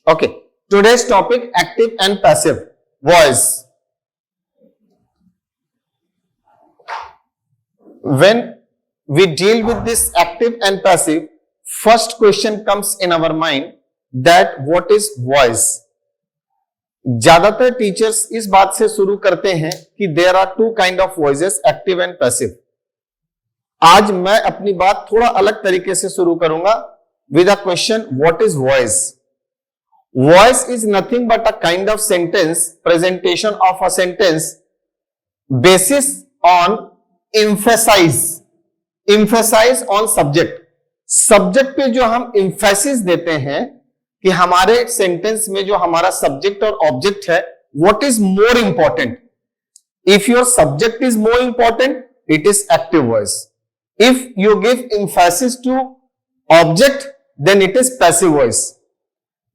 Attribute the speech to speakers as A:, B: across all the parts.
A: Okay, today's topic active and passive voice. When we deal with this active and passive, first question comes in our mind that what is voice. ज्यादातर teachers इस बात से शुरू करते हैं कि there are two kind of voices, active and passive. आज मैं अपनी बात थोड़ा अलग तरीके से शुरू करूंगा with a question what is voice. Voice is nothing but a kind of sentence, presentation of a sentence basis on emphasize on subject. Subject पे जो हम emphasis देते हैं कि हमारे sentence में जो हमारा subject और object है, what is more important? If your subject is more important, it is active voice. If you give emphasis to object, then it is passive voice.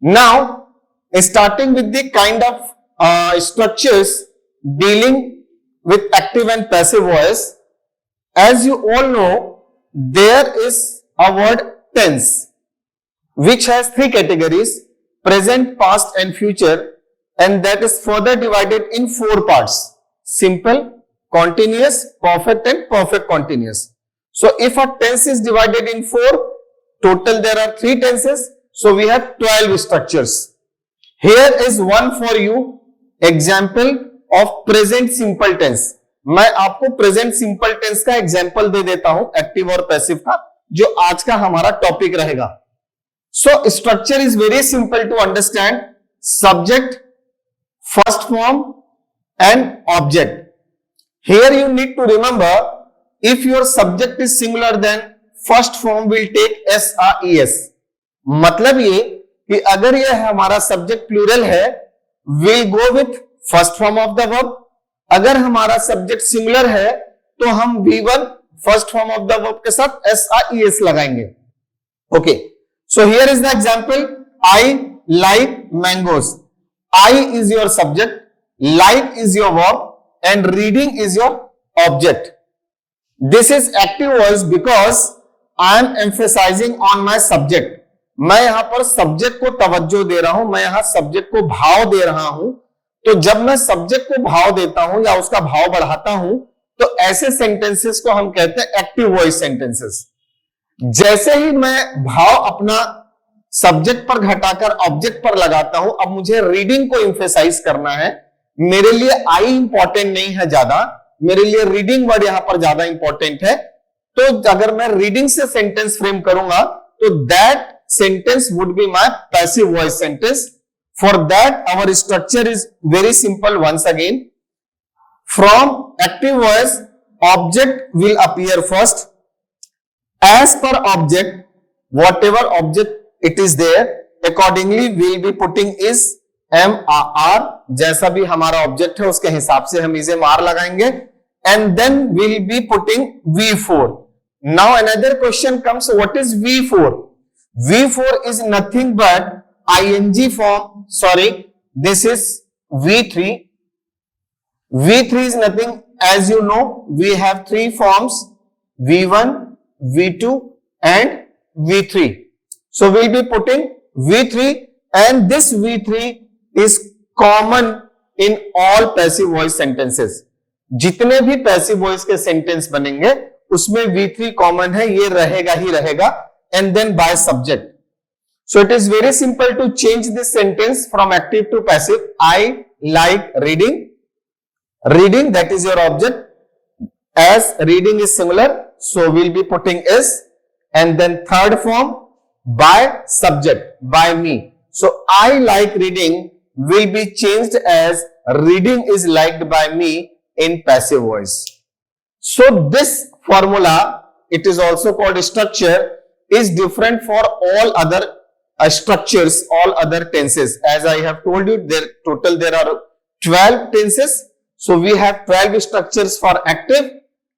A: Now, starting with the kind of structures dealing with active and passive voice, as you all know, there is a word tense, which has three categories: present, past, and future, and that is further divided in four parts: simple, continuous, perfect, and perfect continuous. So, if a tense is divided in four, total there are three tenses. So we have 12 structures. Here is one for you, example of present simple tense. मैं आपको present simple tense का example दे देता हूं, active और passive का, जो आज का हमारा टॉपिक रहेगा. So structure is very simple to understand: subject, first form, and object. Here you need to remember, if your subject is singular, then first form will take SRES. मतलब ये कि अगर ये हमारा सब्जेक्ट प्लूरल है, will go with first form of the verb. अगर हमारा subject singular है तो हम V1 first form of the verb के साथ SRES लगाएंगे. Okay, so here is the example: I like mangoes. I is your subject, like is your verb, and reading is your object. This is active voice because I am emphasizing on my subject. मैं यहां पर subject को तवज्जो दे रहा हूं, मैं यहां subject को भाव दे रहा हूं. तो जब मैं सब्जेक्ट को भाव देता हूं या उसका भाव बढ़ाता हूं, तो ऐसे सेंटेंसेस को हम कहते हैं एक्टिव वॉइस सेंटेंसेस. जैसे ही मैं भाव अपना सब्जेक्ट पर घटाकर ऑब्जेक्ट पर लगाता हूं, अब मुझे रीडिंग को इंफेसाइज करना है. मेरे लिए आई इंपॉर्टेंट नहीं है ज्यादा, मेरे लिए रीडिंग वर्ड यहां पर ज्यादा इंपॉर्टेंट है. तो अगर मैं रीडिंग से सेंटेंस फ्रेम करूंगा, तो that sentence would be my passive voice sentence. For that, our structure is very simple. Once again, from active voice, object will appear first. As per object, whatever object it is there, accordingly we'll be putting is MR. जैसा भी हमारा object है उसके हिसाब से हम इसे मार लगाएंगे. And then we'll be putting V4. Now another question comes: what is V4? V4 is nothing but ing form. Sorry, this is V3. V3 is nothing, as you know, we have three forms: V1, V2, and V3. So we'll be putting V3, and this V3 is common in all passive voice sentences. जितने भी passive voice के sentence बनेंगे उसमें V3 common है, ये रहेगा ही रहेगा. And then by subject. So it is very simple to change this sentence from active to passive. I like reading. Reading, that is your object. As reading is singular, so we'll be putting is. And then third form, by subject, by me. So I like reading will be changed as reading is liked by me in passive voice. So this formula, it is also called structure, is different for all other structures, all other tenses. As I have told you, there are 12 tenses. So we have 12 structures for active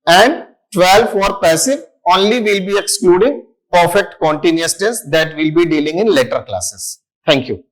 A: and 12 for passive. Only we'll be excluding perfect continuous tense, that will be dealing in later classes. Thank you.